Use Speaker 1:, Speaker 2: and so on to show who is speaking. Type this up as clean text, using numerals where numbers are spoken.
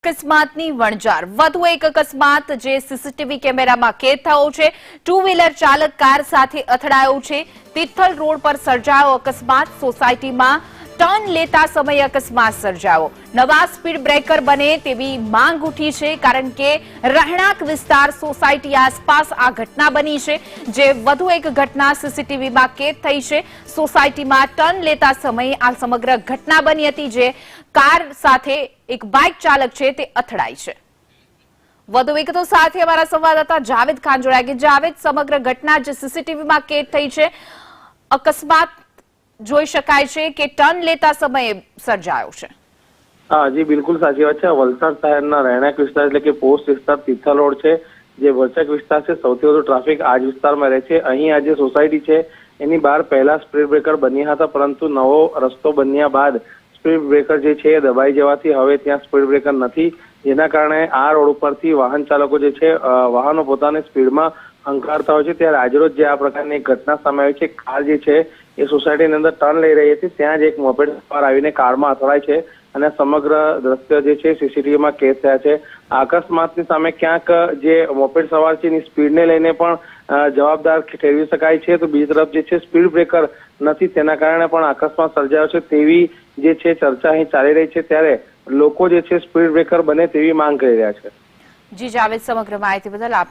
Speaker 1: અકસ્માતની વણઝાર વધુ એક અકસ્માત જે સીસીટીવી કેમેરામાં કેદ થયો છે। ટુ વ્હીલર ચાલક કાર સાથે અથડાયો છે। તિથલ રોડ પર સર્જાયો અકસ્માત। સોસાયટીમાં ટર્ન લેતા સમયે અકસ્માત સર્જાયો। નવા સ્પીડ બ્રેકર બને તેવી માંગ ઉઠી છે, કારણ કે રહેણાંક વિસ્તાર સોસાયટી આસપાસ આ ઘટના બની છે, જે વધુ એક ઘટના સીસીટીવીમાં કેદ થઈ છે। સોસાયટીમાં ટર્ન લેતા સમયે આ સમગ્ર ઘટના બની હતી, જે કાર સાથે એક બાઇક ચાલક છે તે અથડાઈ છે। વધુ વિગતો સાથે અમારા સંવાદદાતા જાવેદ ખાન જોડાયા કે જાવેદ, સમગ્ર ઘટના જે સીસીટીવીમાં કેદ થઈ છે, અકસ્માત જોઈ શકાય છે કે ટર્ન લેતા સમયે સર્જાયો છે?
Speaker 2: હા જી, બિલકુલ સાચી વાત છે। વલસાડ શહેરના રહેણાંક વિસ્તાર એટલે કે પોસ્ટ વિસ્તાર તિથલ રોડ છે, જે વરચક વિસ્તાર છે। સૌથી વધુ ટ્રાફિક આ જ વિસ્તારમાં રહે છે। અહીં આ જે સોસાયટી છે એની બહાર પહેલા સ્પીડ બ્રેકર બન્યા હતા, પરંતુ નવો રસ્તો બન્યા બાદ સ્પીડ બ્રેકર જે છે એ દબાઈ જવાથી હવે ત્યાં સ્પીડ બ્રેકર નથી, જેના કારણે આ રોડ ઉપરથી વાહન ચાલકો જે છે વાહનો પોતાની સ્પીડમાં હંકારતા હોય છે। ત્યારે આજરોજ જે આ પ્રકારની એક ઘટના સામે આવી છે, કાર જે છે એ સોસાયટીની અંદર ટર્ન લઈ રહી હતી, ત્યાં જ એક મોપેડ સવાર આવીને કારમાં અથડાય છે અને સમગ્ર દ્રશ્ય જે છે સીસીટીવીમાં કેદ થયા છે। આ અકસ્માતની સામે ક્યાંક જે મોપેડ સવાર છે એની સ્પીડને લઈને પણ જવાબદાર ઠેરવી શકાય છે, તો બીજી તરફ જે છે સ્પીડ બ્રેકર નથી, તેના કારણે પણ અકસ્માત સર્જાયો છે તેવી જે છે ચર્ચા અહીં ચાલી રહી છે। ત્યારે લોકો જે છે સ્પીડ બ્રેકર બને તેવી માંગ કરી રહ્યા છે।
Speaker 1: જી જાવેદ, સમગ્ર માહિતી બદલ આપનો